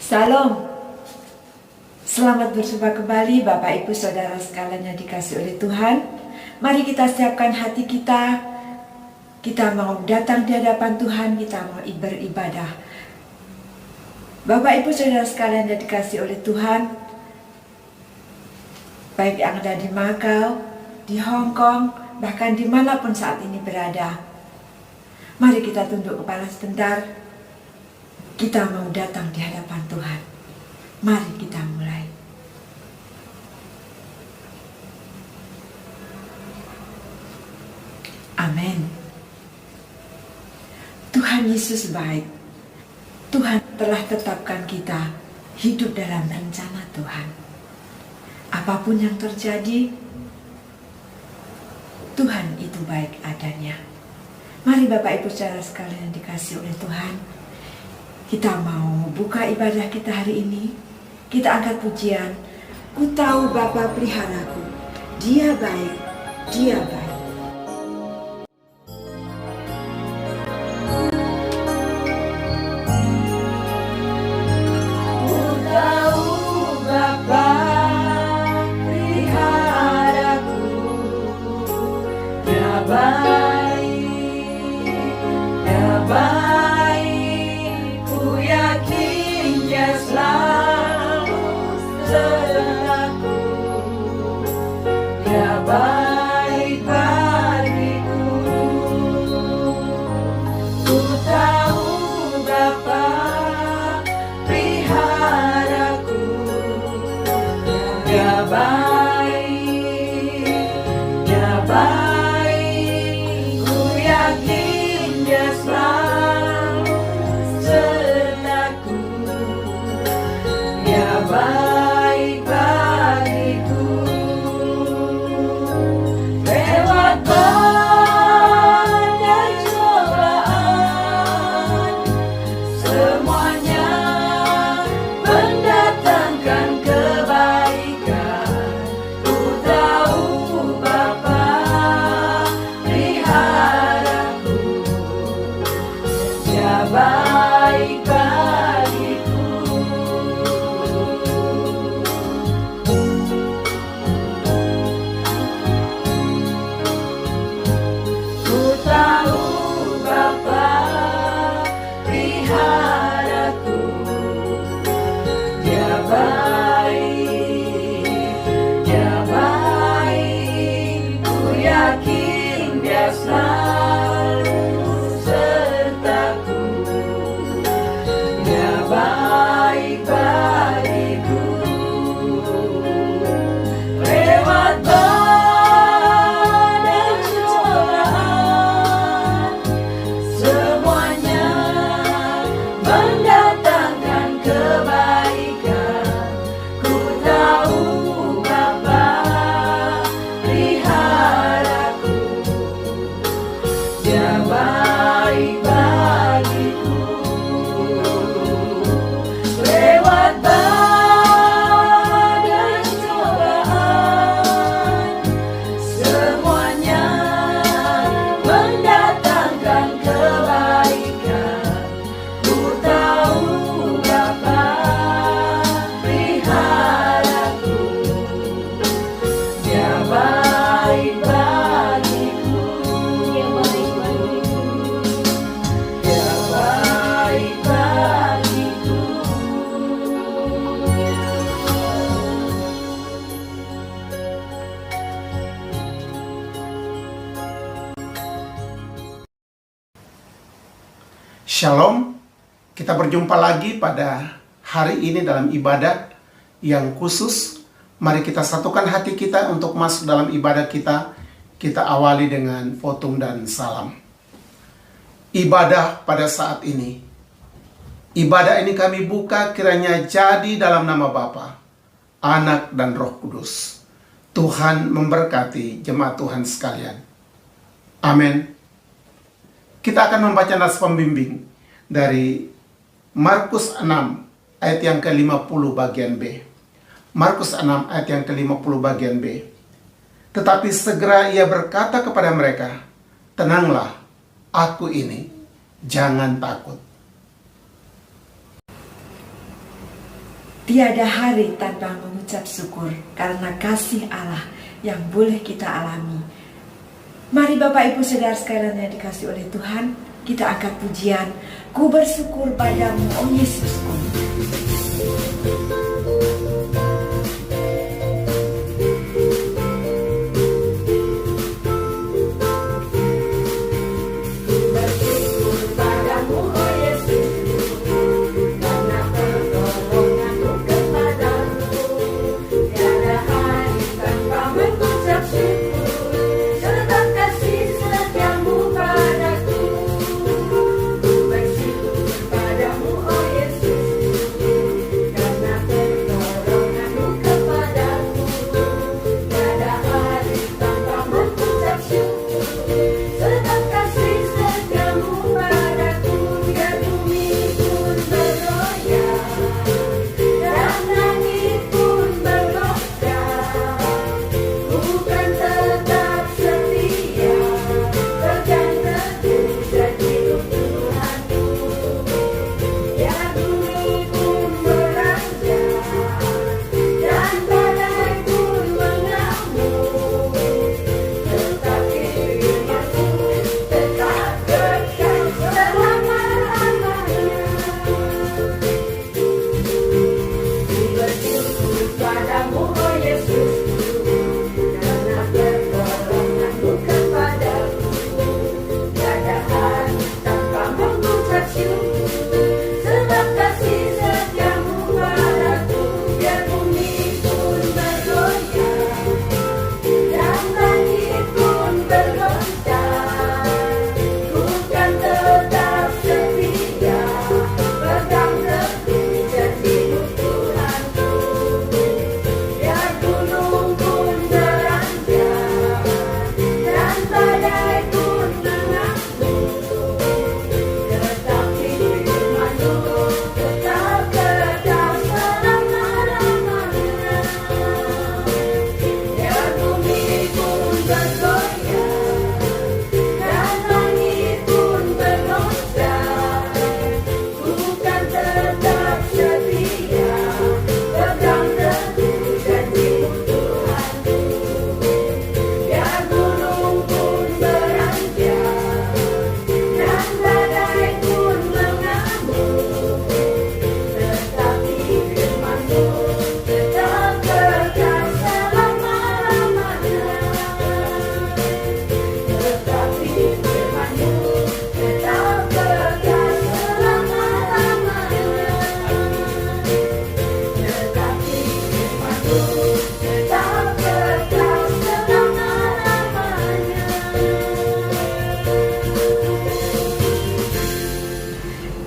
Salam. Selamat berjumpa kembali Bapak Ibu Saudara sekalian yang dikasihi oleh Tuhan. Mari kita siapkan hati kita. Kita mau datang di hadapan Tuhan, kita mau beribadah. Bapak Ibu Saudara sekalian yang dikasihi oleh Tuhan, baik yang ada di Makau, di Hong Kong, bahkan dimanapun saat ini berada. Mari kita tunduk kepala sebentar. Kita mau datang di hadapan Tuhan. Mari kita mulai. Amin. Tuhan Yesus baik. Tuhan telah tetapkan kita hidup dalam rencana Tuhan. Apapun yang terjadi, Tuhan itu baik adanya. Mari Bapak Ibu Saudara sekalian yang dikasihi oleh Tuhan, kita mau buka ibadah kita hari ini. Kita angkat pujian. Ku tahu Bapa peliharaku, Dia baik, Dia baik. Ku tahu Bapa peliharaku, Dia baik, Dia baik. Dia selalu sertaku, Dia baik bagiku. Ku tahu Bapa peliharaku, Dia baik, Dia baik. Ku yakin Dia selalu sertaku, Dia baik bagiku. Lewat badai cobaan, semuanya mendatangkan kebaikan. Ku tahu Bapa peliharaku, Dia baik bagiku. Ku tahu Bapa peliharaku, Dia baik, Dia baik. Ku yakin Dia selalu sertaku, Dia baik bagiku. Lewat badai cobaan, semuanya mendatangkan kebaikan. Ku tahu Bapa peliharaku, Dia baik bagiku. Lewat badai cobaan, semuanya mendatangkan kebaikan. Ku tahu Bapa peliharaku, Dia baik bagiku, Dia baik bagiku, Dia baik bagiku. Shalom, kita berjumpa lagi pada hari ini dalam ibadah yang khusus. Mari kita satukan hati kita untuk masuk dalam ibadah kita. Kita awali dengan fotum dan salam. Ibadah pada saat ini. Ibadah ini kami buka kiranya jadi dalam nama Bapa, Anak dan Roh Kudus. Tuhan memberkati jemaat Tuhan sekalian. Amin. Kita akan membaca nas pembimbing dari Markus 6 ayat yang ke-50 bagian B. Markus 6 ayat yang ke-50 bagian B. Tetapi segera ia berkata kepada mereka, "Tenanglah, aku ini, jangan takut." Tiada hari tanpa mengucap syukur karena kasih Allah yang boleh kita alami. Mari Bapak Ibu Saudara sekalian yang dikasihi oleh Tuhan, kita angkat pujian, ku bersyukur padamu, oh Yesusku.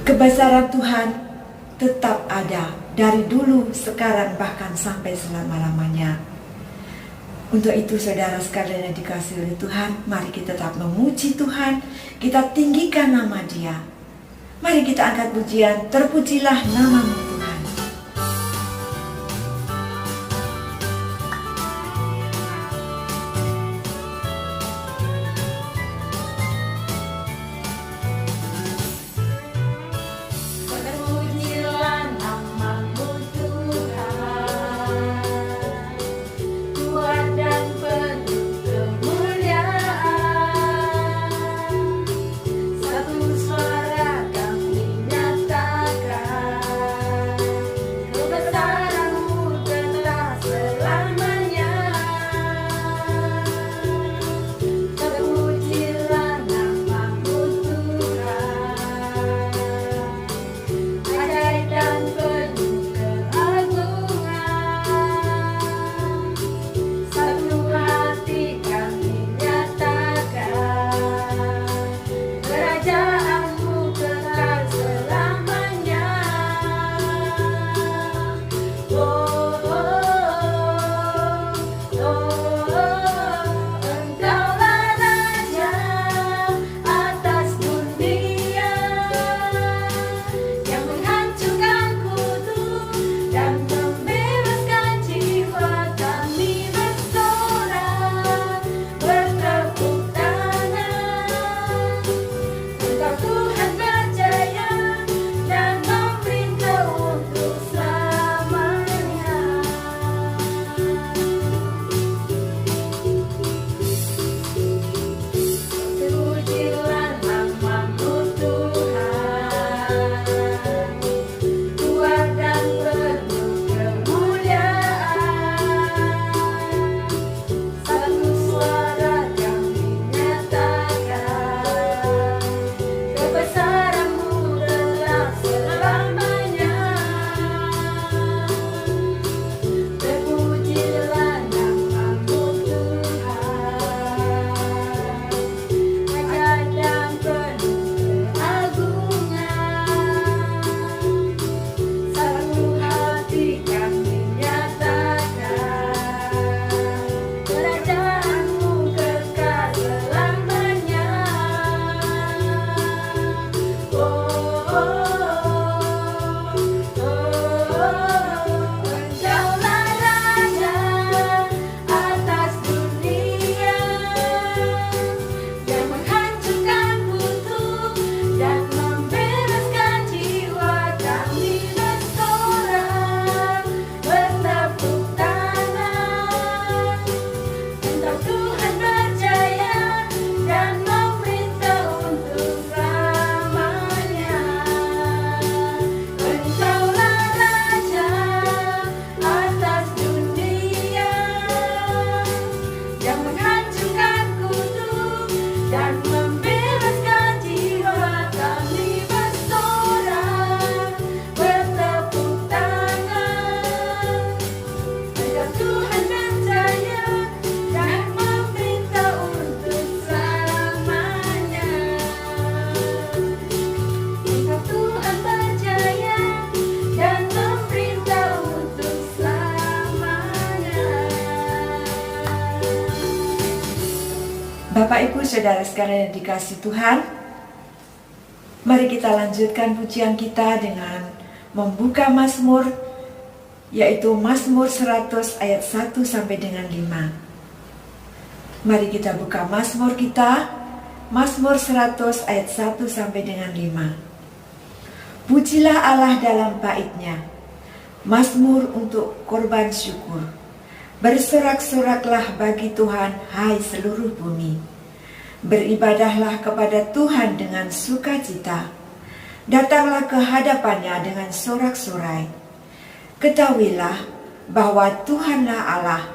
Kebesaran Tuhan tetap ada dari dulu, sekarang, bahkan sampai selama-lamanya. Untuk itu saudara sekalian yang dikasihi oleh Tuhan, mari kita tetap memuji Tuhan, kita tinggikan nama Dia. Mari kita angkat pujian, terpujilah nama-Mu Tuhan. Satu suara kami nyatakan saudara sekalian yang dikasihi Tuhan, mari kita lanjutkan pujian kita dengan membuka Mazmur, yaitu Mazmur 100 ayat 1 sampai dengan 5. Mari kita buka Mazmur kita, Mazmur 100 ayat 1 sampai dengan 5. Pujilah Allah dalam bait-Nya, Mazmur untuk korban syukur. Bersorak-soraklah bagi Tuhan, hai seluruh bumi. Beribadahlah kepada Tuhan dengan sukacita. Datanglah ke hadapannya dengan sorak-sorai. Ketahuilah bahwa Tuhanlah Allah.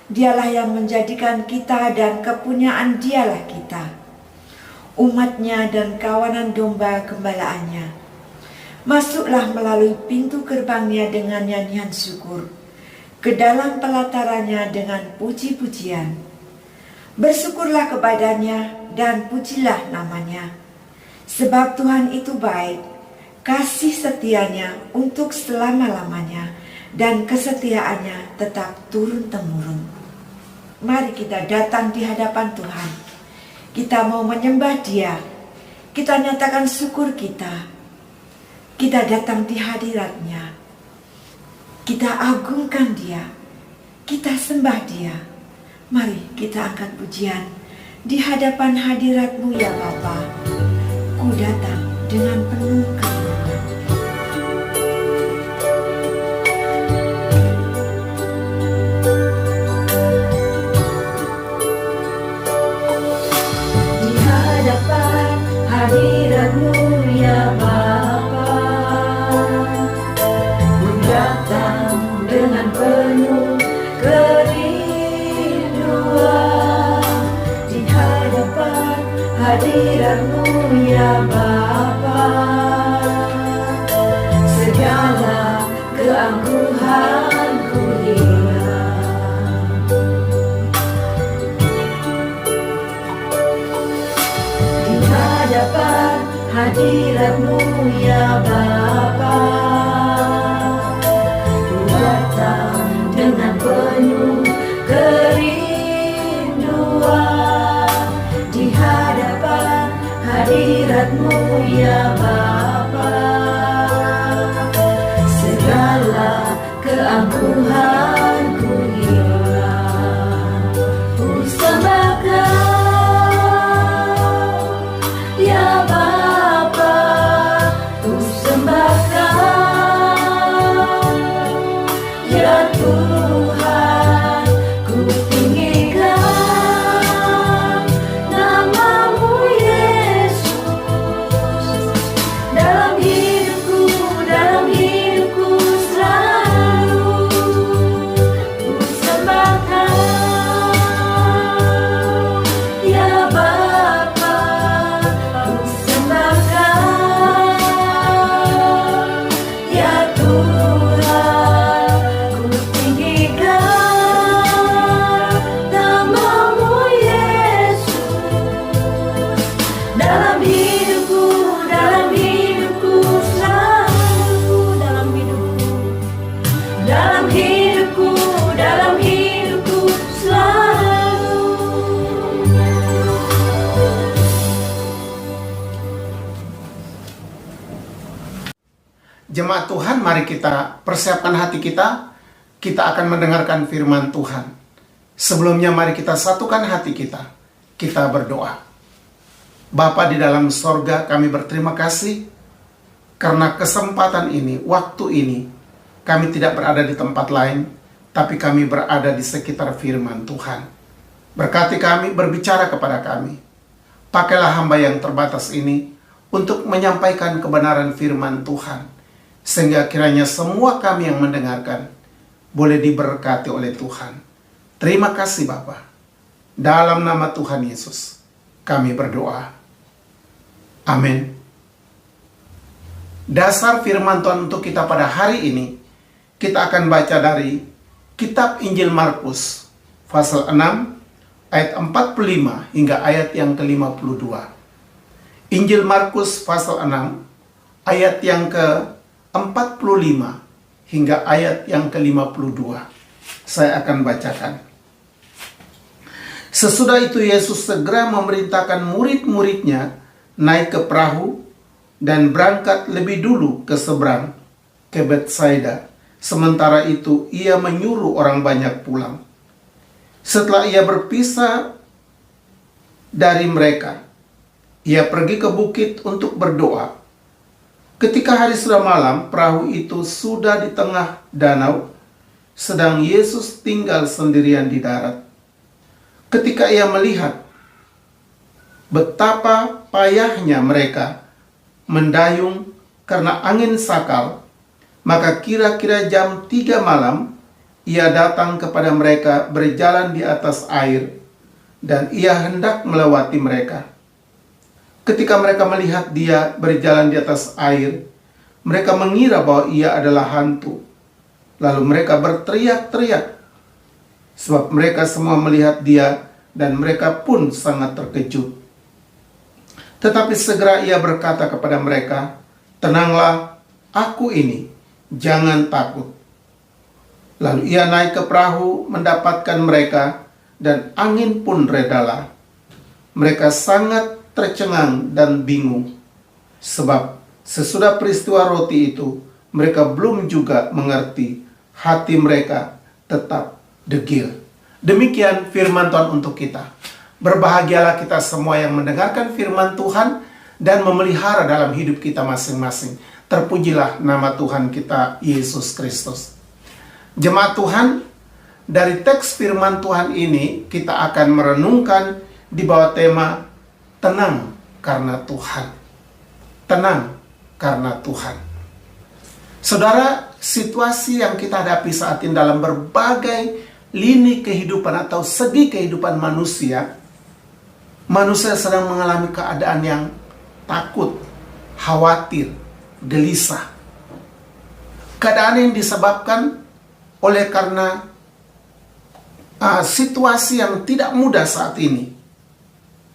Dialah yang menjadikan kita dan kepunyaan Dialah kita, umatnya dan kawanan domba gembalaannya. Masuklah melalui pintu gerbangnya dengan nyanyian syukur, ke dalam pelatarannya dengan puji-pujian. Bersyukurlah kepadanya dan pujilah namanya. Sebab Tuhan itu baik, kasih setianya untuk selama-lamanya, dan kesetiaannya tetap turun-temurun. Mari kita datang di hadapan Tuhan. Kita mau menyembah Dia. Kita nyatakan syukur kita. Kita datang di hadirat-Nya. Kita agungkan Dia. Kita sembah Dia. Mari kita angkat pujian di hadapan hadirat-Mu ya Bapa. Ku datang dengan penuh kerendahan. Di hadapan hadirat-Mu ya Bapa, ku datang dengan penuh kerinduan. Di hadapan hadirat-Mu ya Bapa, segala keangkuhanku hilang. Di hadapan hadirat-Mu ya Bapa, ku datang dengan penuh kerinduan. Di hadapan hadirat-Mu ya Bapa, segala keangkuhanku hilang. Ku sembah Kau ya Bapa, ku sembah Kau ya Tuhan, ku tinggikan nama-Mu Yesus. Dalam hidupku selalu ku sembah Kau ya Bapa, ku sembah Kau ya Tuhan, ku tinggikan nama-Mu Yesus. Dalam hidupku selalu, dalam hidupku selalu. Jemaat Tuhan, mari kita persiapkan hati kita. Kita akan mendengarkan firman Tuhan. Sebelumnya mari kita satukan hati kita. Kita berdoa. Bapa di dalam sorga, kami berterima kasih karena kesempatan ini, waktu ini, kami tidak berada di tempat lain, tapi kami berada di sekitar firman Tuhan. Berkati kami, berbicara kepada kami. Pakailah hamba yang terbatas ini untuk menyampaikan kebenaran firman Tuhan, sehingga kiranya semua kami yang mendengarkan boleh diberkati oleh Tuhan. Terima kasih Bapa. Dalam nama Tuhan Yesus kami berdoa. Amin. Dasar firman Tuhan untuk kita pada hari ini, kita akan baca dari Kitab Injil Markus pasal 6 ayat 45 hingga ayat yang ke-52. Injil Markus pasal 6 ayat yang ke-45 hingga ayat yang ke-52. Saya akan bacakan. Sesudah itu Yesus segera memerintahkan murid-muridnya naik ke perahu dan berangkat lebih dulu ke seberang, ke Betsaida. Sementara itu ia menyuruh orang banyak pulang. Setelah ia berpisah dari mereka, ia pergi ke bukit untuk berdoa. Ketika hari sudah malam, perahu itu sudah di tengah danau, sedang Yesus tinggal sendirian di darat. Ketika ia melihat betapa payahnya mereka mendayung karena angin sakal, maka kira-kira jam 3 malam, ia datang kepada mereka berjalan di atas air, dan ia hendak melewati mereka. Ketika mereka melihat dia berjalan di atas air, mereka mengira bahwa ia adalah hantu. Lalu mereka berteriak-teriak, sebab mereka semua melihat dia, dan mereka pun sangat terkejut. Tetapi segera ia berkata kepada mereka, "Tenanglah, aku ini, jangan takut." Lalu ia naik ke perahu mendapatkan mereka, dan angin pun redalah. Mereka sangat tercengang dan bingung, sebab sesudah peristiwa roti itu, mereka belum juga mengerti, hati mereka tetap degil. Demikian firman Tuhan untuk kita. Berbahagialah kita semua yang mendengarkan firman Tuhan dan memelihara dalam hidup kita masing-masing. Terpujilah nama Tuhan kita, Yesus Kristus. Jemaat Tuhan, dari teks firman Tuhan ini kita akan merenungkan di bawah tema tenang karena Tuhan. Tenang karena Tuhan. Saudara, situasi yang kita hadapi saat ini dalam berbagai lini kehidupan atau segi kehidupan manusia, manusia sedang mengalami keadaan yang takut, khawatir, gelisah. Keadaan yang disebabkan oleh karena situasi yang tidak mudah saat ini.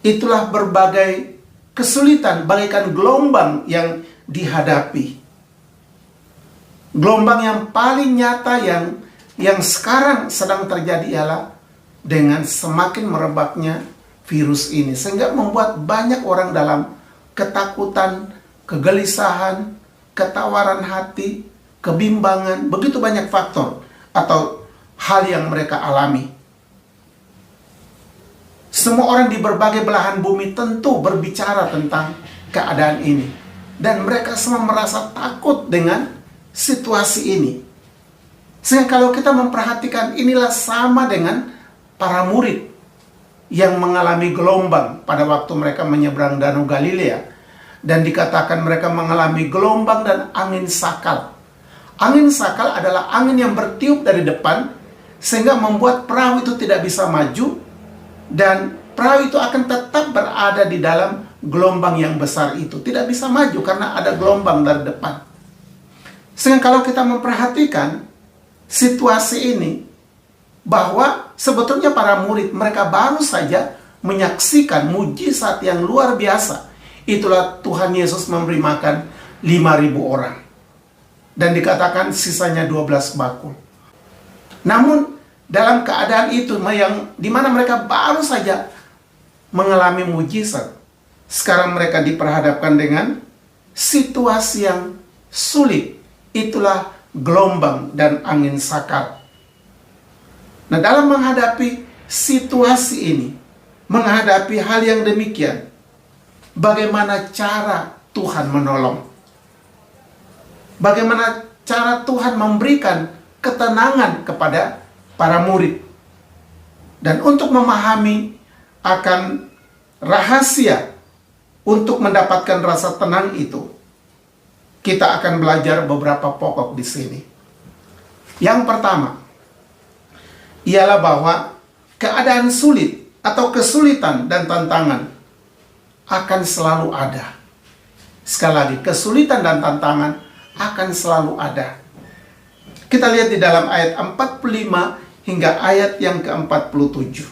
Itulah berbagai kesulitan bagaikan gelombang yang dihadapi. Gelombang yang paling nyata yang sekarang sedang terjadi ialah dengan semakin merebaknya virus ini, sehingga membuat banyak orang dalam ketakutan, kegelisahan, ketawaran hati, kebimbangan, begitu banyak faktor atau hal yang mereka alami. Semua orang di berbagai belahan bumi tentu berbicara tentang keadaan ini, dan mereka semua merasa takut dengan situasi ini. Sehingga kalau kita memperhatikan, inilah sama dengan para murid yang mengalami gelombang pada waktu mereka menyeberang Danau Galilea, dan dikatakan mereka mengalami gelombang dan angin sakal. Angin sakal adalah angin yang bertiup dari depan sehingga membuat perahu itu tidak bisa maju, dan perahu itu akan tetap berada di dalam gelombang yang besar itu, tidak bisa maju karena ada gelombang dari depan. Sehingga kalau kita memperhatikan situasi ini, bahwa sebetulnya para murid mereka baru saja menyaksikan mujizat yang luar biasa. Itulah Tuhan Yesus memberi makan 5.000 orang. Dan dikatakan sisanya 12 bakul. Namun dalam keadaan itu yang dimana mereka baru saja mengalami mujizat, sekarang mereka diperhadapkan dengan situasi yang sulit. Itulah gelombang dan angin sakal. Nah, dalam menghadapi situasi ini, menghadapi hal yang demikian, bagaimana cara Tuhan menolong? Bagaimana cara Tuhan memberikan ketenangan kepada para murid? Dan untuk memahami akan rahasia untuk mendapatkan rasa tenang itu, kita akan belajar beberapa pokok di sini. Yang pertama, ialah bahwa keadaan sulit atau kesulitan dan tantangan akan selalu ada. Sekali lagi, kesulitan dan tantangan akan selalu ada. Kita lihat di dalam ayat 45 hingga ayat yang ke-47.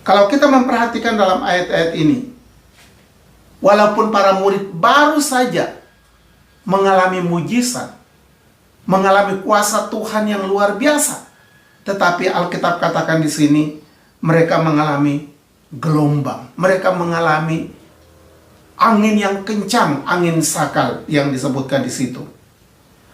Kalau kita memperhatikan dalam ayat-ayat ini, walaupun para murid baru saja mengalami mujizat, mengalami kuasa Tuhan yang luar biasa, tetapi Alkitab katakan di sini, mereka mengalami gelombang, mereka mengalami angin yang kencang, angin sakal yang disebutkan di situ.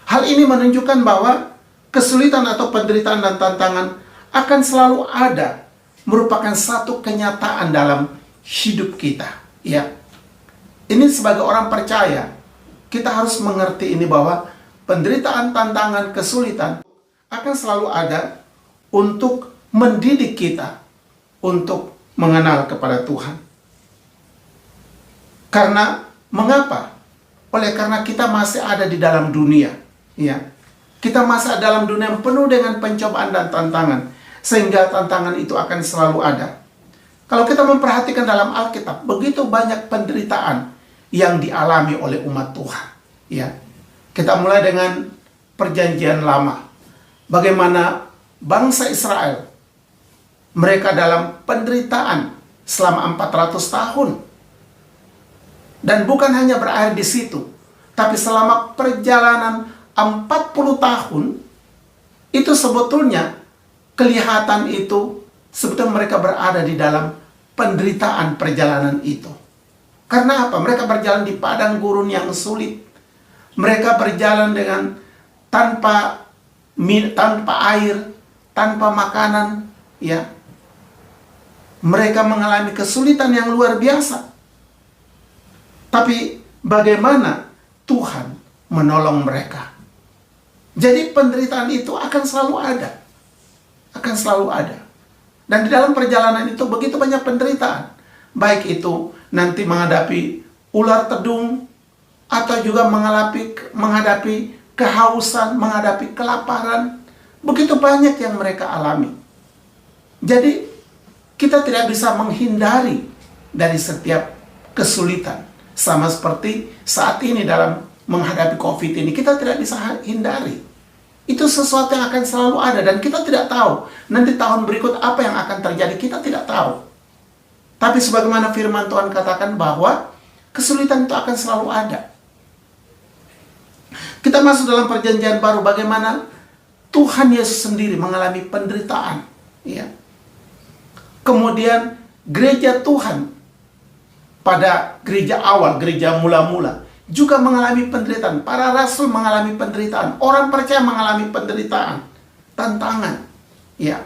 Hal ini menunjukkan bahwa kesulitan atau penderitaan dan tantangan akan selalu ada, merupakan satu kenyataan dalam hidup kita. Ya, ini sebagai orang percaya, kita harus mengerti ini bahwa penderitaan, tantangan, kesulitan akan selalu ada untuk mendidik kita untuk mengenal kepada Tuhan. Karena mengapa? Oleh karena kita masih ada di dalam dunia, ya. Kita masih ada dalam dunia yang penuh dengan pencobaan dan tantangan, sehingga tantangan itu akan selalu ada. Kalau kita memperhatikan dalam Alkitab, begitu banyak penderitaan yang dialami oleh umat Tuhan, ya. Kita mulai dengan Perjanjian Lama. Bagaimana bangsa Israel, mereka dalam penderitaan selama 400 tahun. Dan bukan hanya berakhir di situ, tapi selama perjalanan 40 tahun, itu sebetulnya kelihatan itu, sebetulnya mereka berada di dalam penderitaan perjalanan itu. Karena apa? Mereka berjalan di padang gurun yang sulit. Mereka berjalan dengan tanpa air, tanpa makanan, ya. Mereka mengalami kesulitan yang luar biasa. Tapi bagaimana Tuhan menolong mereka? Jadi penderitaan itu akan selalu ada. Akan selalu ada. Dan di dalam perjalanan itu begitu banyak penderitaan. Baik itu nanti menghadapi ular tedung, atau juga menghadapi kehausan, menghadapi kelaparan. Begitu banyak yang mereka alami. Jadi kita tidak bisa menghindari dari setiap kesulitan. Sama seperti saat ini dalam menghadapi COVID ini, kita tidak bisa hindari. Itu sesuatu yang akan selalu ada, dan kita tidak tahu nanti tahun berikut apa yang akan terjadi, kita tidak tahu. Tapi sebagaimana firman Tuhan katakan bahwa kesulitan itu akan selalu ada. Kita masuk dalam Perjanjian Baru, bagaimana Tuhan Yesus sendiri mengalami penderitaan, ya. Kemudian gereja Tuhan pada gereja awal, gereja mula-mula juga mengalami penderitaan. Para rasul mengalami penderitaan, orang percaya mengalami penderitaan, tantangan, ya.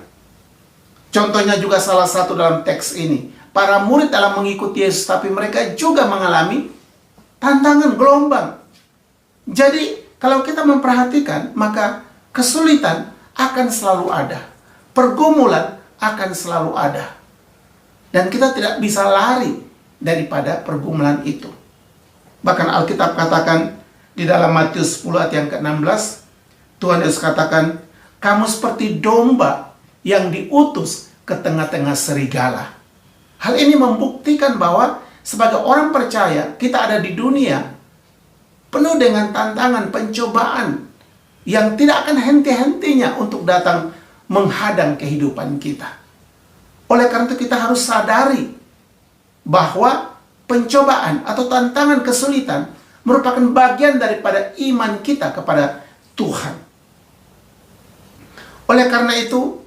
Contohnya juga salah satu dalam teks ini, para murid dalam mengikuti Yesus, tapi mereka juga mengalami tantangan, gelombang. Jadi kalau kita memperhatikan, maka kesulitan akan selalu ada, pergumulan akan selalu ada, dan kita tidak bisa lari daripada pergumulan itu. Bahkan Alkitab katakan di dalam Matius 10 ayat yang ke-16, Tuhan Yesus katakan, kamu seperti domba yang diutus ke tengah-tengah serigala. Hal ini membuktikan bahwa sebagai orang percaya, kita ada di dunia penuh dengan tantangan, pencobaan yang tidak akan henti-hentinya untuk datang menghadang kehidupan kita. Oleh karena itu kita harus sadari bahwa pencobaan atau tantangan, kesulitan merupakan bagian daripada iman kita kepada Tuhan. Oleh karena itu,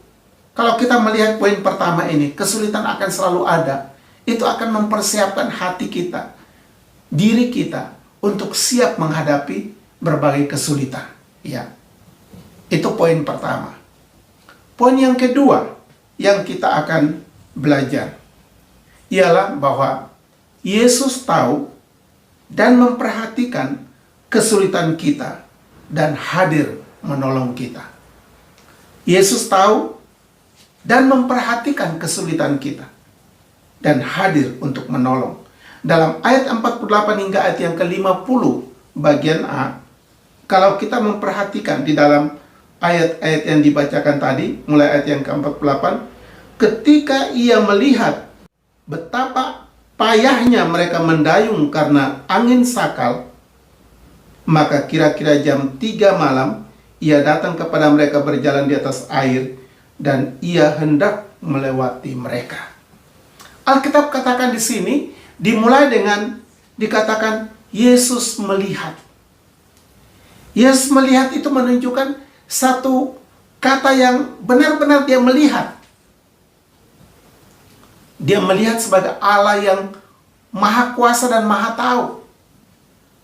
kalau kita melihat poin pertama ini, kesulitan akan selalu ada. Itu akan mempersiapkan hati kita, diri kita, untuk siap menghadapi berbagai kesulitan. Ya, itu poin pertama. Poin yang kedua yang kita akan belajar ialah bahwa Yesus tahu dan memperhatikan kesulitan kita dan hadir menolong kita. Yesus tahu dan memperhatikan kesulitan kita dan hadir untuk menolong. Dalam ayat 48 hingga ayat yang ke-50 bagian A, kalau kita memperhatikan di dalam ayat-ayat yang dibacakan tadi, mulai ayat yang ke-48, ketika ia melihat betapa payahnya mereka mendayung karena angin sakal, maka kira-kira jam 3 malam, ia datang kepada mereka berjalan di atas air, dan ia hendak melewati mereka. Alkitab katakan di sini, dimulai dengan dikatakan Yesus melihat. Yesus melihat itu menunjukkan satu kata yang benar-benar dia melihat. Dia melihat sebagai Allah yang maha kuasa dan maha tahu.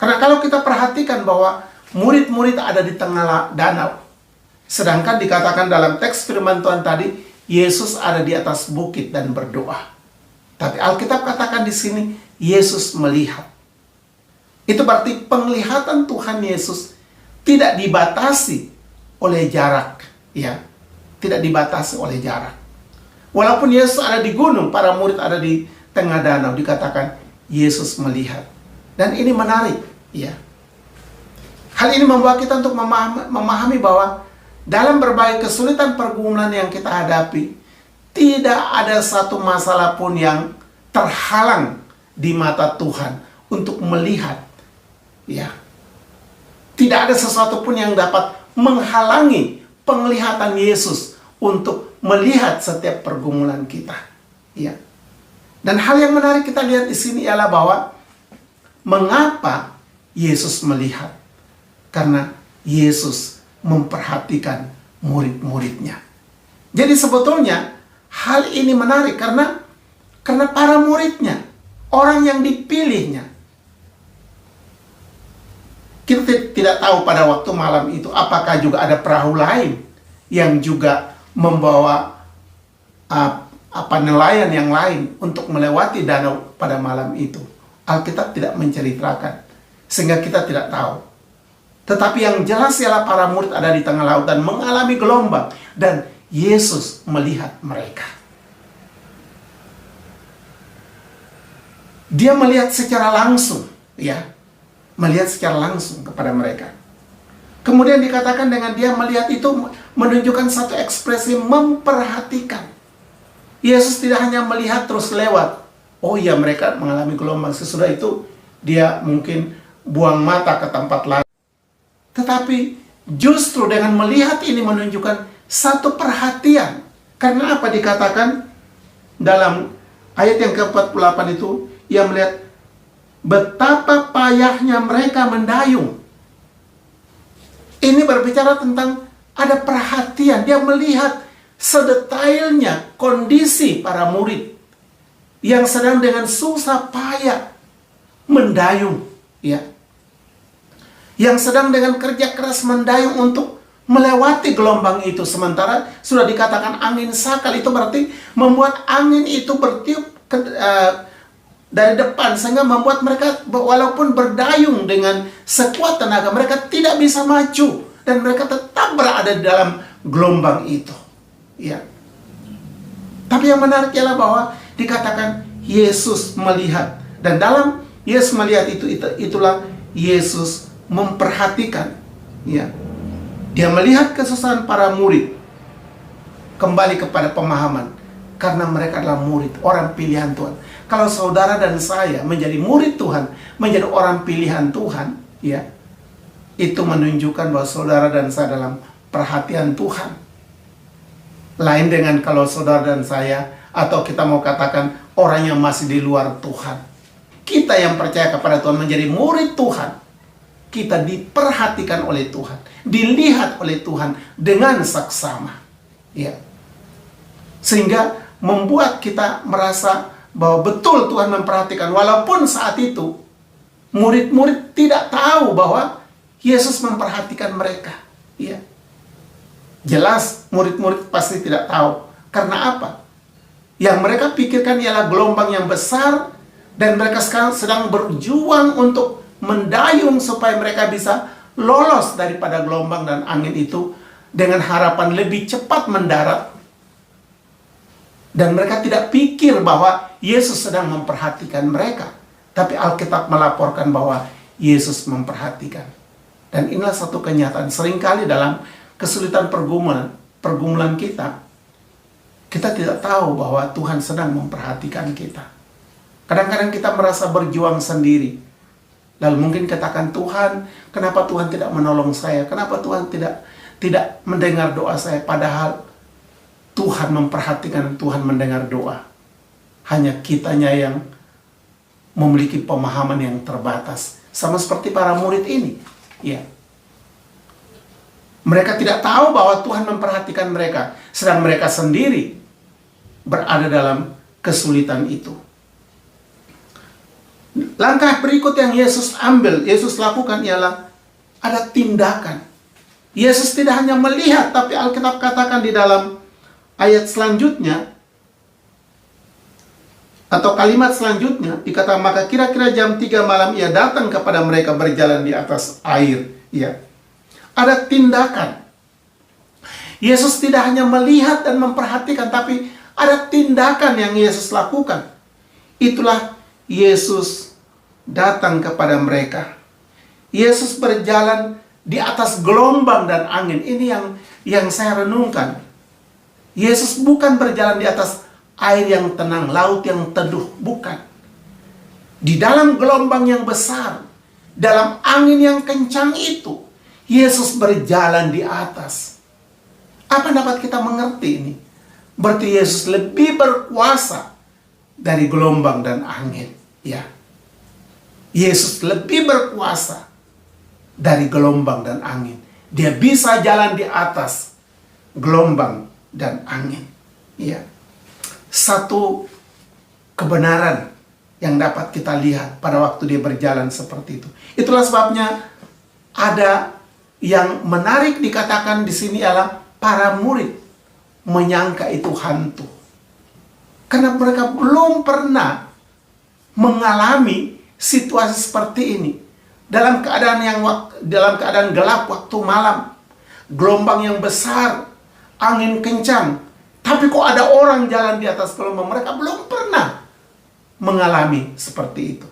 Karena kalau kita perhatikan bahwa murid-murid ada di tengah danau, sedangkan dikatakan dalam teks firman Tuhan tadi, Yesus ada di atas bukit dan berdoa. Tapi Alkitab katakan di sini, Yesus melihat. Itu berarti penglihatan Tuhan Yesus tidak dibatasi oleh jarak, ya. Tidak dibatasi oleh jarak. Walaupun Yesus ada di gunung, para murid ada di tengah danau, dikatakan Yesus melihat. Dan ini menarik, ya. Hal ini membawa kita untuk memahami bahwa dalam berbagai kesulitan pergumulan yang kita hadapi, tidak ada satu masalah pun yang terhalang di mata Tuhan untuk melihat, ya. Tidak ada sesuatu pun yang dapat menghalangi penglihatan Yesus untuk melihat setiap pergumulan kita, ya. Dan hal yang menarik kita lihat di sini ialah bahwa mengapa Yesus melihat? Karena Yesus memperhatikan murid-muridnya. Jadi sebetulnya hal ini menarik karena para muridnya, orang yang dipilihnya. Kita tidak tahu pada waktu malam itu apakah juga ada perahu lain yang juga membawa nelayan yang lain untuk melewati danau pada malam itu. Alkitab tidak menceritakan, sehingga kita tidak tahu. Tetapi yang jelas ialah para murid ada di tengah laut dan mengalami gelombang, dan Yesus melihat mereka. Dia melihat secara langsung, ya, melihat secara langsung kepada mereka. Kemudian dikatakan dengan dia melihat itu menunjukkan satu ekspresi memperhatikan. Yesus tidak hanya melihat terus lewat. Oh ya, mereka mengalami gelombang. Sesudah itu dia mungkin buang mata ke tempat lain. Tetapi justru dengan melihat ini menunjukkan satu perhatian. Karena apa dikatakan dalam ayat yang ke-48 itu, ia melihat betapa payahnya mereka mendayung. Ini berbicara tentang ada perhatian. Dia melihat sedetailnya kondisi para murid yang sedang dengan susah payah mendayung, ya. Yang sedang dengan kerja keras mendayung untuk melewati gelombang itu. Sementara sudah dikatakan angin sakal, itu berarti membuat angin itu bertiup dari depan, sehingga membuat mereka walaupun berdayung dengan sekuat tenaga, mereka tidak bisa maju dan mereka tetap berada di dalam gelombang itu, ya. Tapi yang menarik ialah bahwa dikatakan Yesus melihat, dan dalam Yesus melihat itulah Yesus memperhatikan, ya. Dia melihat kesusahan para murid, kembali kepada pemahaman, karena mereka adalah murid, orang pilihan Tuhan. Kalau saudara dan saya menjadi murid Tuhan, menjadi orang pilihan Tuhan, ya, itu menunjukkan bahwa saudara dan saya dalam perhatian Tuhan. Lain dengan kalau saudara dan saya, atau kita mau katakan orang yang masih di luar Tuhan. Kita yang percaya kepada Tuhan menjadi murid Tuhan, kita diperhatikan oleh Tuhan, dilihat oleh Tuhan dengan saksama, ya. Sehingga membuat kita merasa bahwa betul Tuhan memperhatikan, walaupun saat itu murid-murid tidak tahu bahwa Yesus memperhatikan mereka, ya. Jelas murid-murid pasti tidak tahu. Karena apa? Yang mereka pikirkan ialah gelombang yang besar, dan mereka sekarang sedang berjuang untuk mendayung supaya mereka bisa lolos daripada gelombang dan angin itu dengan harapan lebih cepat mendarat. Dan mereka tidak pikir bahwa Yesus sedang memperhatikan mereka. Tapi Alkitab melaporkan bahwa Yesus memperhatikan. Dan inilah satu kenyataan. Seringkali dalam kesulitan pergumulan kita tidak tahu bahwa Tuhan sedang memperhatikan kita. Kadang-kadang kita merasa berjuang sendiri. Lalu mungkin katakan, Tuhan, kenapa Tuhan tidak menolong saya? Kenapa Tuhan tidak mendengar doa saya? Padahal Tuhan memperhatikan, Tuhan mendengar doa. Hanya kitanya yang memiliki pemahaman yang terbatas. Sama seperti para murid ini, ya. Mereka tidak tahu bahwa Tuhan memperhatikan mereka, sedang mereka sendiri berada dalam kesulitan itu. Langkah berikut yang Yesus ambil, Yesus lakukan ialah ada tindakan. Yesus tidak hanya melihat, tapi Alkitab katakan di dalam ayat selanjutnya, atau kalimat selanjutnya, dikatakan maka kira-kira jam 3 malam ia datang kepada mereka berjalan di atas air. Ya. Ada tindakan. Yesus tidak hanya melihat dan memperhatikan, tapi ada tindakan yang Yesus lakukan. Itulah Yesus datang kepada mereka. Yesus berjalan di atas gelombang dan angin. Ini yang saya renungkan. Yesus bukan berjalan di atas air yang tenang, laut yang teduh, bukan. Di dalam gelombang yang besar, dalam angin yang kencang itu, Yesus berjalan di atas. Apa dapat kita mengerti ini? Berarti Yesus lebih berkuasa dari gelombang dan angin. Ya. Yesus lebih berkuasa dari gelombang dan angin. Dia bisa jalan di atas gelombang dan angin. Ya. Satu kebenaran yang dapat kita lihat pada waktu dia berjalan seperti itu. Itulah sebabnya ada yang menarik dikatakan di sini adalah para murid menyangka itu hantu. Karena mereka belum pernah mengalami situasi seperti ini. Dalam keadaan gelap waktu malam, gelombang yang besar, angin kencang, tapi kok ada orang jalan di atas gelombang. Mereka belum pernah mengalami seperti itu.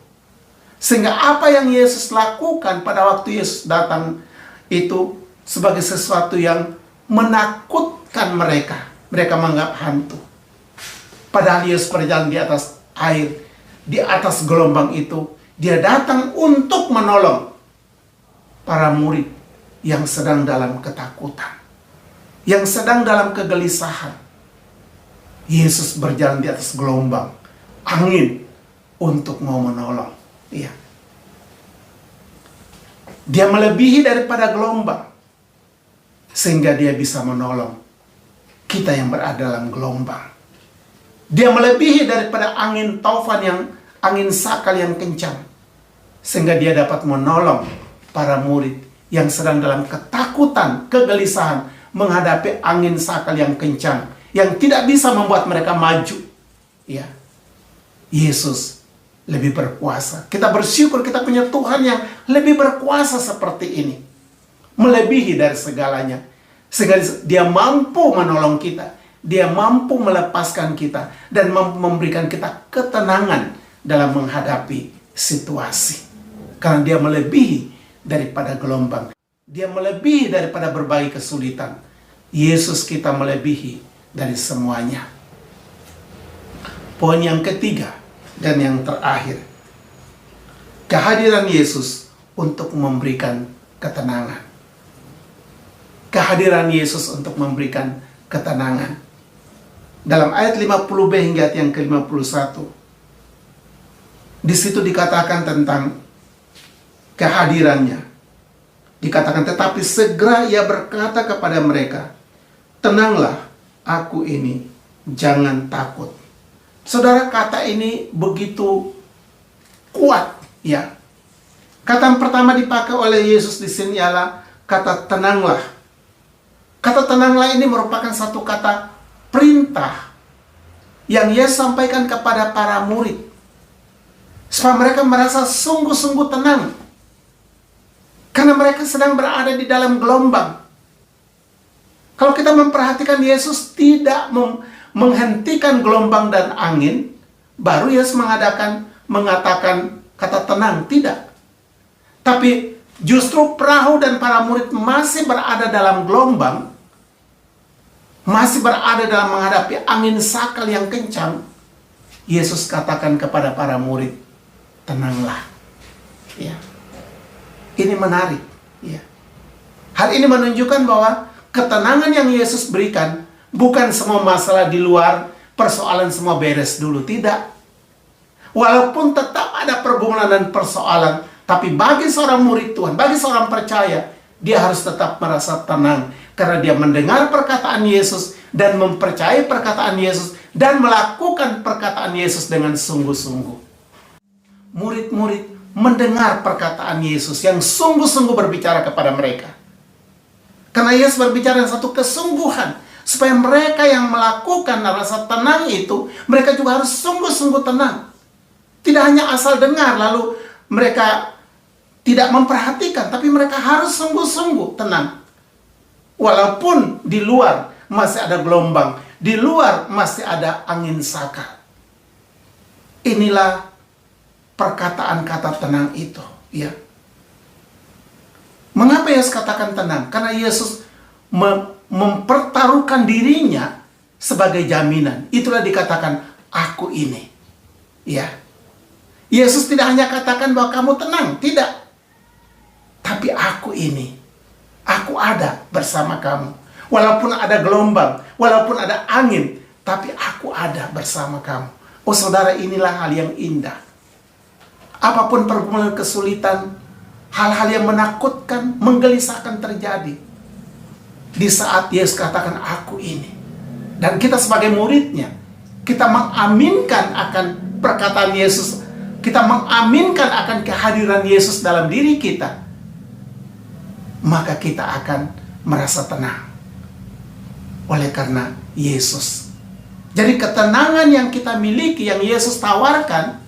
Sehingga apa yang Yesus lakukan pada waktu Yesus datang itu sebagai sesuatu yang menakutkan mereka. Mereka menganggap hantu. Padahal Yesus berjalan di atas air, di atas gelombang itu. Dia datang untuk menolong para murid yang sedang dalam ketakutan, yang sedang dalam kegelisahan. Yesus berjalan di atas gelombang, angin, untuk mau menolong. Iya. Dia melebihi daripada gelombang, sehingga dia bisa menolong kita yang berada dalam gelombang. Dia melebihi daripada angin taufan angin sakal yang kencang, sehingga dia dapat menolong para murid yang sedang dalam ketakutan, kegelisahan menghadapi angin sakal yang kencang, yang tidak bisa membuat mereka maju. Ya, Yesus lebih berkuasa. Kita bersyukur kita punya Tuhan yang lebih berkuasa seperti ini, melebihi dari segalanya, sehingga dia mampu menolong kita, dia mampu melepaskan kita, dan memberikan kita ketenangan dalam menghadapi situasi. Karena dia melebihi daripada gelombang. Dia melebihi daripada berbagai kesulitan. Yesus kita melebihi dari semuanya. Poin yang ketiga dan yang terakhir. Kehadiran Yesus untuk memberikan ketenangan. Kehadiran Yesus untuk memberikan ketenangan. Dalam ayat 50b hingga yang ke-51. Di situ dikatakan tentang kehadirannya. Dikatakan, tetapi segera ia berkata kepada mereka, tenanglah, aku ini, jangan takut. Saudara, kata ini begitu kuat, ya. Kata yang pertama dipakai oleh Yesus di sini ialah kata tenanglah. Kata tenanglah ini merupakan satu kata perintah yang Yesus sampaikan kepada para murid, supaya mereka merasa sungguh-sungguh tenang. Karena mereka sedang berada di dalam gelombang. Kalau kita memperhatikan, Yesus tidak menghentikan gelombang dan angin, baru Yesus mengatakan kata tenang. Tidak. Tapi justru perahu dan para murid masih berada dalam gelombang, masih berada dalam menghadapi angin sakal yang kencang. Yesus katakan kepada para murid, tenanglah. Ya. Ini menarik. Ya. Hal ini menunjukkan bahwa ketenangan yang Yesus berikan bukan semua masalah di luar, persoalan semua beres dulu. Tidak. Walaupun tetap ada pergumulan dan persoalan, tapi bagi seorang murid Tuhan, bagi seorang percaya, dia harus tetap merasa tenang. Karena dia mendengar perkataan Yesus dan mempercayai perkataan Yesus dan melakukan perkataan Yesus dengan sungguh-sungguh. Murid-murid mendengar perkataan Yesus yang sungguh-sungguh berbicara kepada mereka. Karena Yesus berbicara dengan satu kesungguhan, supaya mereka yang melakukan rasa tenang itu, mereka juga harus sungguh-sungguh tenang. Tidak hanya asal dengar lalu mereka tidak memperhatikan, tapi mereka harus sungguh-sungguh tenang. Walaupun di luar masih ada gelombang, di luar masih ada angin saka. Inilah perkataan kata tenang itu, ya. Mengapa Yesus katakan tenang? Karena Yesus mempertaruhkan dirinya sebagai jaminan. Itulah dikatakan aku ini. Ya. Yesus tidak hanya katakan bahwa kamu tenang, tidak. Tapi aku ini. Aku ada bersama kamu. Walaupun ada gelombang, walaupun ada angin, tapi aku ada bersama kamu. Oh saudara, inilah hal yang indah. Apapun pergumulan kesulitan, hal-hal yang menakutkan, menggelisahkan terjadi. Di saat Yesus katakan aku ini. Dan kita sebagai muridnya, kita mengaminkan akan perkataan Yesus. Kita mengaminkan akan kehadiran Yesus dalam diri kita. Maka kita akan merasa tenang. Oleh karena Yesus. Jadi ketenangan yang kita miliki, yang Yesus tawarkan,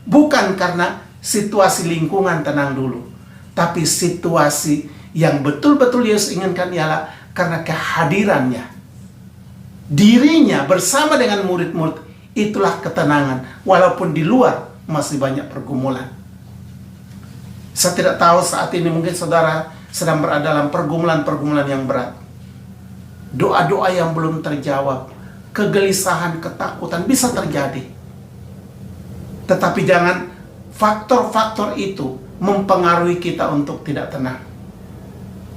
bukan karena situasi lingkungan tenang dulu. Tapi situasi yang betul-betul Yesus inginkan ialah karena kehadirannya. Dirinya bersama dengan murid-murid, itulah ketenangan. Walaupun di luar masih banyak pergumulan. Saya tidak tahu saat ini mungkin saudara sedang berada dalam pergumulan-pergumulan yang berat. Doa-doa yang belum terjawab. Kegelisahan, ketakutan bisa terjadi. Tetapi jangan faktor-faktor itu mempengaruhi kita untuk tidak tenang.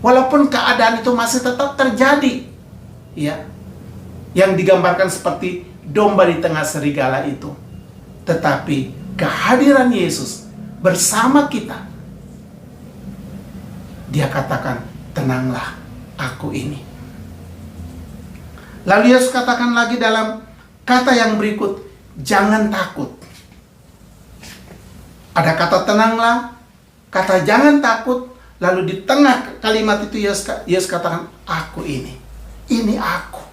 Walaupun keadaan itu masih tetap terjadi, ya, yang digambarkan seperti domba di tengah serigala itu, tetapi kehadiran Yesus bersama kita, Dia katakan, tenanglah, aku ini. Lalu Yesus katakan lagi dalam kata yang berikut, jangan takut. Ada kata tenanglah, kata jangan takut, lalu di tengah kalimat itu Yesus katakan, aku ini. Ini aku.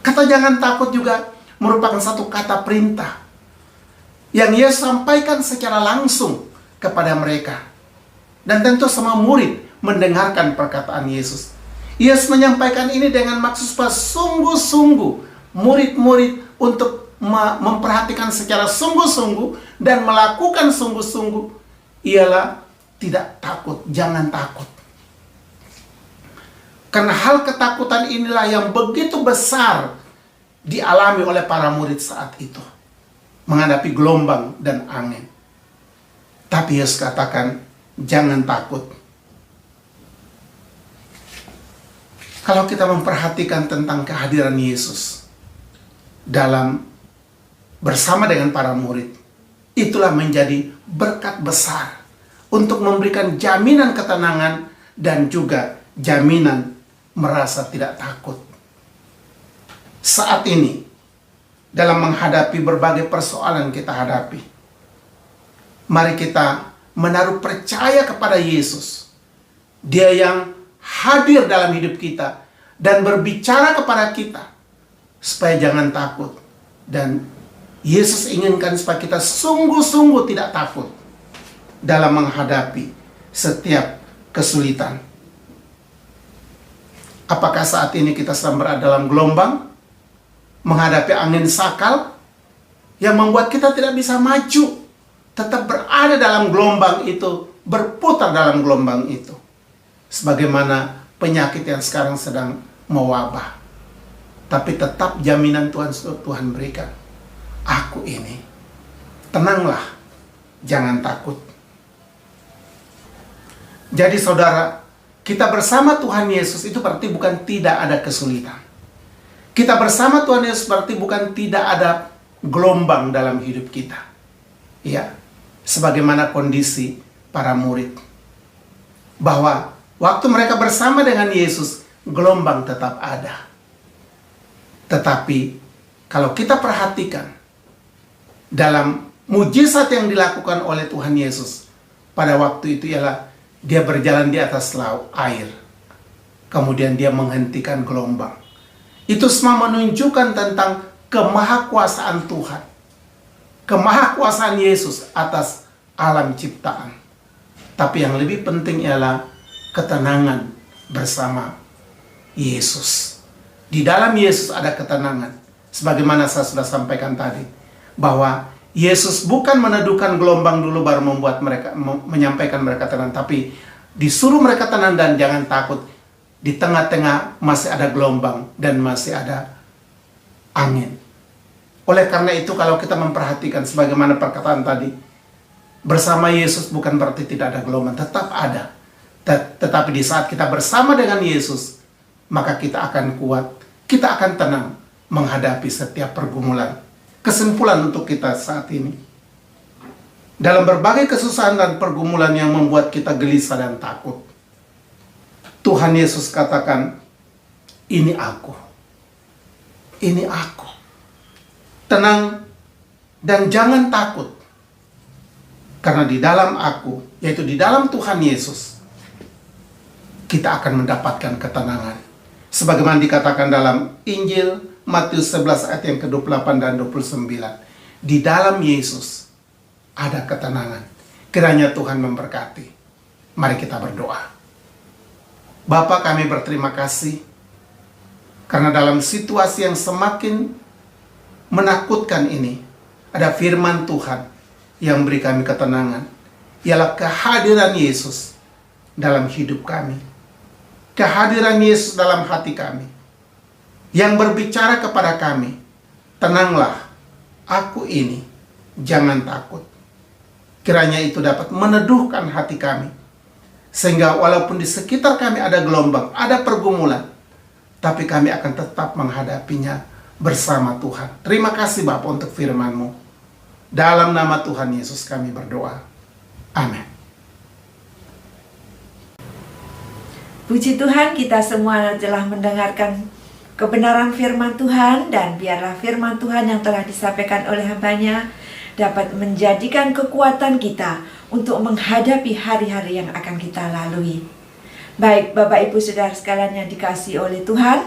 Kata jangan takut juga merupakan satu kata perintah yang Yesus sampaikan secara langsung kepada mereka. Dan tentu semua murid mendengarkan perkataan Yesus. Yesus menyampaikan ini dengan maksud supaya sungguh-sungguh murid-murid untuk memperhatikan secara sungguh-sungguh dan melakukan sungguh-sungguh, ialah tidak takut, jangan takut. Karena hal ketakutan inilah yang begitu besar dialami oleh para murid saat itu, menghadapi gelombang dan angin. Tapi Yesus katakan, jangan takut. Kalau kita memperhatikan tentang kehadiran Yesus dalam bersama dengan para murid, itulah menjadi berkat besar untuk memberikan jaminan ketenangan dan juga jaminan merasa tidak takut. Saat ini, dalam menghadapi berbagai persoalan kita hadapi, mari kita menaruh percaya kepada Yesus. Dia yang hadir dalam hidup kita dan berbicara kepada kita supaya jangan takut. Dan Yesus inginkan supaya kita sungguh-sungguh tidak takut dalam menghadapi setiap kesulitan. Apakah saat ini kita sedang berada dalam gelombang, menghadapi angin sakal yang membuat kita tidak bisa maju, tetap berada dalam gelombang itu, berputar dalam gelombang itu, sebagaimana penyakit yang sekarang sedang mewabah. Tapi tetap jaminan Tuhan berikan, aku ini, tenanglah, jangan takut. Jadi saudara, kita bersama Tuhan Yesus itu berarti bukan tidak ada kesulitan. Kita bersama Tuhan Yesus berarti bukan tidak ada gelombang dalam hidup kita. Ya, sebagaimana kondisi para murid. Bahwa waktu mereka bersama dengan Yesus, gelombang tetap ada. Tetapi Kalau kita perhatikan dalam mujizat yang dilakukan oleh Tuhan Yesus pada waktu itu ialah dia berjalan di atas laut air. Kemudian dia menghentikan gelombang. Itu semua menunjukkan tentang kemahakuasaan Tuhan. Kemahakuasaan Yesus atas alam ciptaan. Tapi yang lebih penting ialah ketenangan bersama Yesus. Di dalam Yesus ada ketenangan. Sebagaimana saya sudah sampaikan tadi, bahwa Yesus bukan meneduhkan gelombang dulu baru membuat mereka menyampaikan mereka tenang, tapi disuruh mereka tenang dan jangan takut. Di tengah-tengah masih ada gelombang dan masih ada angin. Oleh karena itu kalau kita memperhatikan sebagaimana perkataan tadi, bersama Yesus bukan berarti tidak ada gelombang, tetap ada. Tetapi di saat kita bersama dengan Yesus, maka kita akan kuat, kita akan tenang menghadapi setiap pergumulan. Kesimpulan untuk kita saat ini, dalam berbagai kesusahan dan pergumulan yang membuat kita gelisah dan takut, Tuhan Yesus katakan, ini aku. Ini aku. Tenang dan jangan takut. Karena di dalam aku, yaitu di dalam Tuhan Yesus, kita akan mendapatkan ketenangan. Sebagaimana dikatakan dalam Injil Matius 11 ayat yang ke-28 dan 29. Di dalam Yesus ada ketenangan. Kiranya Tuhan memberkati. Mari kita berdoa. Bapa, kami berterima kasih karena dalam situasi yang semakin menakutkan ini, ada firman Tuhan yang beri kami ketenangan. Ialah kehadiran Yesus dalam hidup kami. Kehadiran Yesus dalam hati kami. Yang berbicara kepada kami, tenanglah, aku ini, jangan takut. Kiranya itu dapat meneduhkan hati kami. Sehingga walaupun di sekitar kami ada gelombang, ada pergumulan, tapi kami akan tetap menghadapinya bersama Tuhan. Terima kasih Bapa untuk firman-Mu. Dalam nama Tuhan Yesus kami berdoa. Amin. Puji Tuhan, kita semua telah mendengarkan kebenaran firman Tuhan, dan biarlah firman Tuhan yang telah disampaikan oleh hamba-Nya dapat menjadikan kekuatan kita untuk menghadapi hari-hari yang akan kita lalui. Baik Bapak Ibu Saudara sekalian yang dikasihi oleh Tuhan,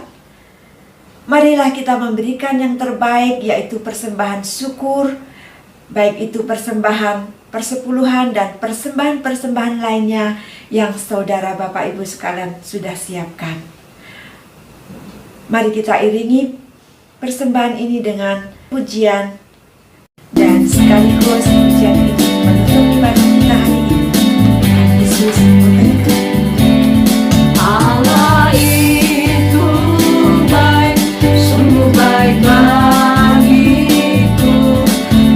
marilah kita memberikan yang terbaik, yaitu persembahan syukur, baik itu persembahan persepuluhan dan persembahan-persembahan lainnya yang saudara Bapak Ibu sekalian sudah siapkan. Mari kita iringi persembahan ini dengan pujian, dan sekaligus pujian ini menutup ibadah kita hari ini. Tuhan Yesus memberkati. Allah itu baik, sungguh baik bagiku,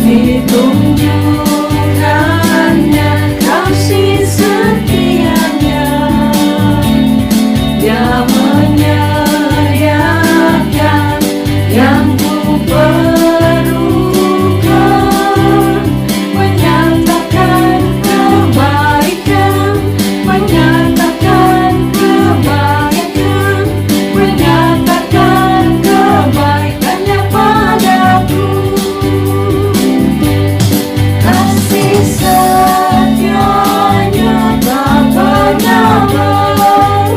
ditunjukkannya kasih setianya. Dia menyediakan yang ku perlukan, menyatakan kebaikan, menyatakan kebaikan, menyatakan kebaikannya padaku. Kasih setianya tak pernah berubah,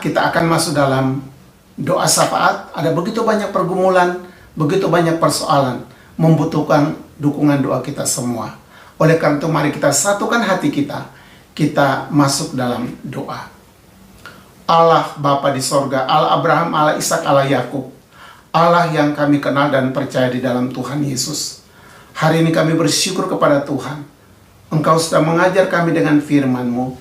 kita akan masuk dalam doa syafaat. Ada begitu banyak pergumulan, begitu banyak persoalan, membutuhkan dukungan doa kita semua. Oleh karena itu mari kita satukan hati kita, kita masuk dalam doa. Allah Bapa di sorga, Allah Abraham, Allah Ishak, Allah Yakub, Allah yang kami kenal dan percaya di dalam Tuhan Yesus. Hari ini kami bersyukur kepada Tuhan. Engkau sudah mengajar kami dengan firman-Mu,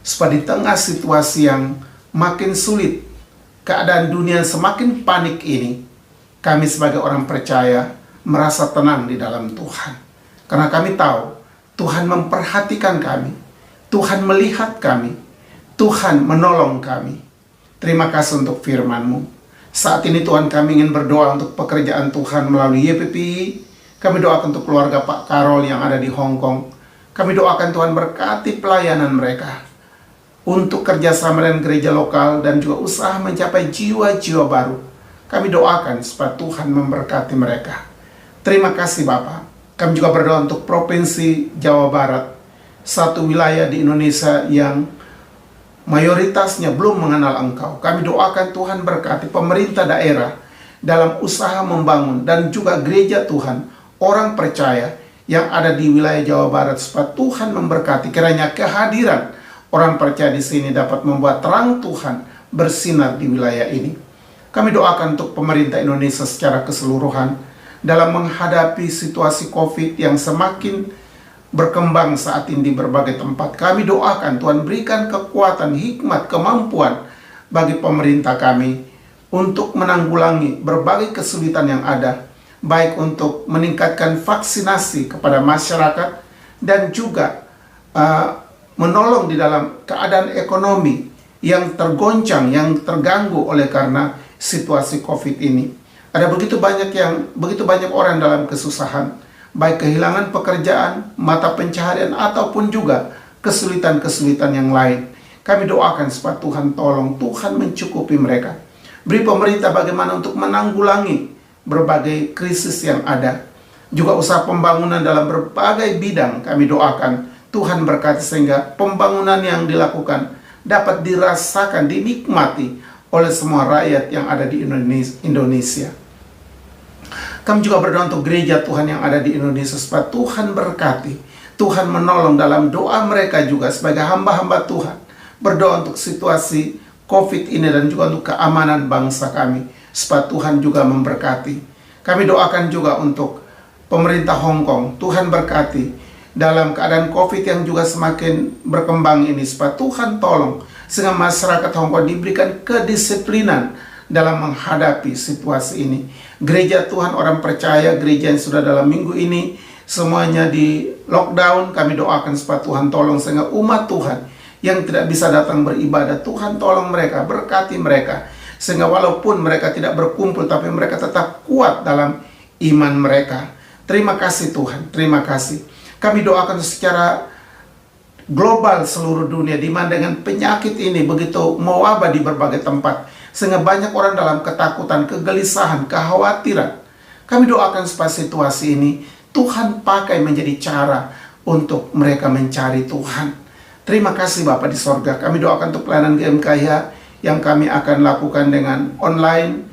supaya di tengah situasi yang makin sulit, keadaan dunia semakin panik ini, kami sebagai orang percaya merasa tenang di dalam Tuhan. Karena kami tahu Tuhan memperhatikan kami, Tuhan melihat kami, Tuhan menolong kami. Terima kasih untuk firman-Mu. Saat ini Tuhan kami ingin berdoa untuk pekerjaan Tuhan melalui YPPI. Kami doakan untuk keluarga Pak Karol yang ada di Hong Kong. Kami doakan Tuhan berkati pelayanan mereka untuk kerjasama dengan gereja lokal dan juga usaha mencapai jiwa-jiwa baru. Kami doakan supaya Tuhan memberkati mereka. Terima kasih Bapak. Kami juga berdoa untuk Provinsi Jawa Barat, satu wilayah di Indonesia yang mayoritasnya belum mengenal Engkau. Kami doakan Tuhan berkati pemerintah daerah dalam usaha membangun dan juga gereja Tuhan, orang percaya yang ada di wilayah Jawa Barat, supaya Tuhan memberkati. Kiranya kehadiran orang percaya di sini dapat membuat terang Tuhan bersinar di wilayah ini. Kami doakan untuk pemerintah Indonesia secara keseluruhan dalam menghadapi situasi COVID yang semakin berkembang saat ini di berbagai tempat. Kami doakan Tuhan berikan kekuatan, hikmat, kemampuan bagi pemerintah kami untuk menanggulangi berbagai kesulitan yang ada, baik untuk meningkatkan vaksinasi kepada masyarakat dan juga menolong di dalam keadaan ekonomi yang tergoncang, yang terganggu oleh karena situasi COVID ini. Ada begitu banyak orang dalam kesusahan, baik kehilangan pekerjaan, mata pencaharian, ataupun juga kesulitan-kesulitan yang lain. Kami doakan supaya Tuhan tolong, Tuhan mencukupi mereka. Beri pemerintah bagaimana untuk menanggulangi berbagai krisis yang ada. Juga usaha pembangunan dalam berbagai bidang kami doakan Tuhan berkati sehingga pembangunan yang dilakukan dapat dirasakan, dinikmati oleh semua rakyat yang ada di Indonesia. Kami juga berdoa untuk gereja Tuhan yang ada di Indonesia supaya Tuhan berkati, Tuhan menolong dalam doa mereka juga sebagai hamba-hamba Tuhan. Berdoa untuk situasi COVID ini dan juga untuk keamanan bangsa kami, supaya Tuhan juga memberkati. Kami doakan juga untuk pemerintah Hong Kong, Tuhan berkati dalam keadaan COVID yang juga semakin berkembang ini, supaya Tuhan tolong sehingga masyarakat Hong Kong diberikan kedisiplinan dalam menghadapi situasi ini. Gereja Tuhan orang percaya, gereja yang sudah dalam minggu ini semuanya di lockdown, kami doakan supaya Tuhan tolong sehingga umat Tuhan yang tidak bisa datang beribadah, Tuhan tolong mereka, berkati mereka, sehingga walaupun mereka tidak berkumpul, tapi mereka tetap kuat dalam iman mereka. Terima kasih Tuhan, terima kasih. Kami doakan secara global seluruh dunia, di mana dengan penyakit ini begitu mewabah di berbagai tempat, sehingga banyak orang dalam ketakutan, kegelisahan, kekhawatiran. Kami doakan supaya situasi ini Tuhan pakai menjadi cara untuk mereka mencari Tuhan. Terima kasih Bapa di sorga. Kami doakan untuk pelayanan GMKH yang kami akan lakukan dengan online,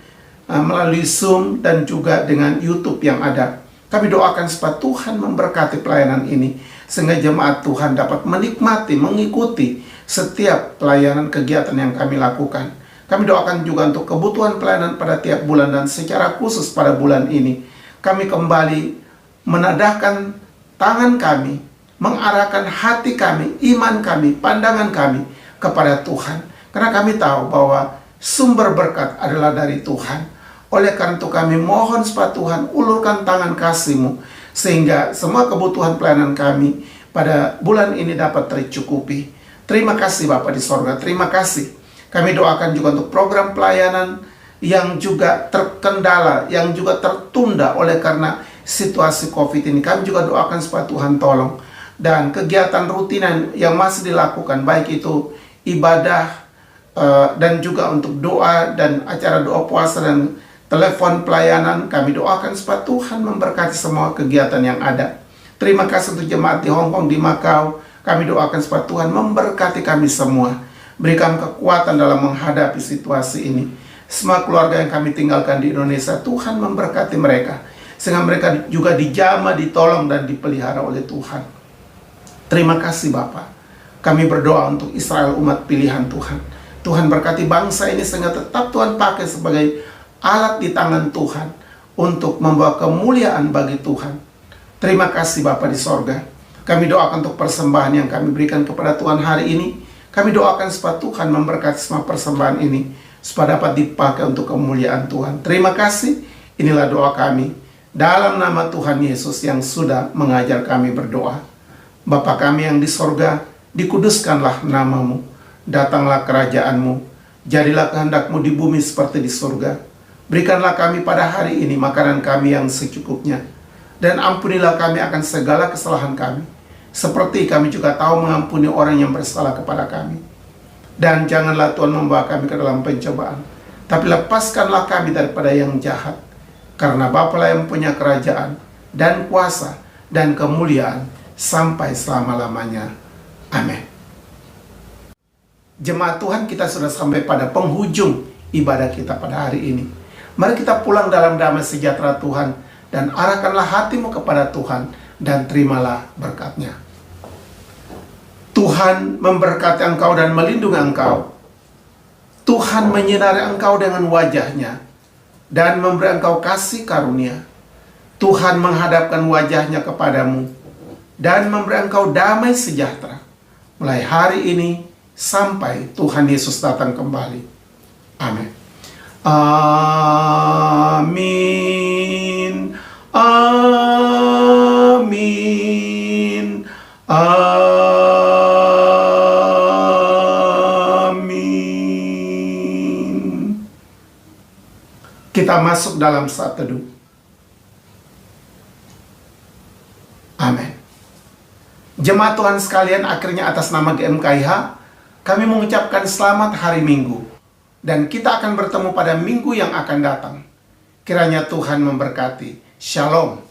melalui Zoom dan juga dengan YouTube yang ada. Kami doakan supaya Tuhan memberkati pelayanan ini, sehingga jemaat Tuhan dapat menikmati, mengikuti setiap pelayanan kegiatan yang kami lakukan. Kami doakan juga untuk kebutuhan pelayanan pada tiap bulan dan secara khusus pada bulan ini. Kami kembali menadahkan tangan kami, mengarahkan hati kami, iman kami, pandangan kami kepada Tuhan. Karena kami tahu bahwa sumber berkat adalah dari Tuhan. Oleh karena itu kami mohon supaya Tuhan ulurkan tangan kasih-Mu, sehingga semua kebutuhan pelayanan kami pada bulan ini dapat tercukupi. Terima kasih Bapa di sorga, terima kasih. Kami doakan juga untuk program pelayanan yang juga terkendala, yang juga tertunda oleh karena situasi COVID ini. Kami juga doakan supaya Tuhan tolong. Dan kegiatan rutinan yang masih dilakukan, baik itu ibadah dan juga untuk doa dan acara doa puasa dan telepon pelayanan, kami doakan supaya Tuhan memberkati semua kegiatan yang ada. Terima kasih untuk jemaat di Hong Kong, di Macau. Kami doakan supaya Tuhan memberkati kami semua. Berikan kekuatan dalam menghadapi situasi ini. Semua keluarga yang kami tinggalkan di Indonesia, Tuhan memberkati mereka, sehingga mereka juga dijamah, ditolong, dan dipelihara oleh Tuhan. Terima kasih Bapa. Kami berdoa untuk Israel, umat pilihan Tuhan. Tuhan berkati bangsa ini sehingga tetap Tuhan pakai sebagai alat di tangan Tuhan untuk membawa kemuliaan bagi Tuhan. Terima kasih Bapa di sorga. Kami doakan untuk persembahan yang kami berikan kepada Tuhan hari ini. Kami doakan supaya Tuhan memberkati semua persembahan ini, supaya dapat dipakai untuk kemuliaan Tuhan. Terima kasih. Inilah doa kami dalam nama Tuhan Yesus yang sudah mengajar kami berdoa. Bapa kami yang di sorga, dikuduskanlah namamu, datanglah kerajaanmu, jadilah kehendak-Mu di bumi seperti di surga. Berikanlah kami pada hari ini makanan kami yang secukupnya, dan ampunilah kami akan segala kesalahan kami, seperti kami juga tahu mengampuni orang yang bersalah kepada kami. Dan janganlah Tuhan membawa kami ke dalam pencobaan, tapi lepaskanlah kami daripada yang jahat. Karena Bapalah yang punya kerajaan, dan kuasa, dan kemuliaan, sampai selama-lamanya. Amin. Jemaat Tuhan, kita sudah sampai pada penghujung ibadah kita pada hari ini. Mari kita pulang dalam damai sejahtera Tuhan, dan arahkanlah hatimu kepada Tuhan, dan terimalah berkat-Nya. Tuhan memberkati engkau dan melindungi engkau. Tuhan menyinari engkau dengan wajah-Nya, dan memberi engkau kasih karunia. Tuhan menghadapkan wajah-Nya kepadamu, dan memberi engkau damai sejahtera, mulai hari ini sampai Tuhan Yesus datang kembali. Amin. Amin. Amin. Amin. Kita masuk dalam saat teduh. Amin. Jemaat Tuhan sekalian, akhirnya atas nama GMKIH, kami mengucapkan selamat hari Minggu. Dan kita akan bertemu pada minggu yang akan datang. Kiranya Tuhan memberkati. Shalom.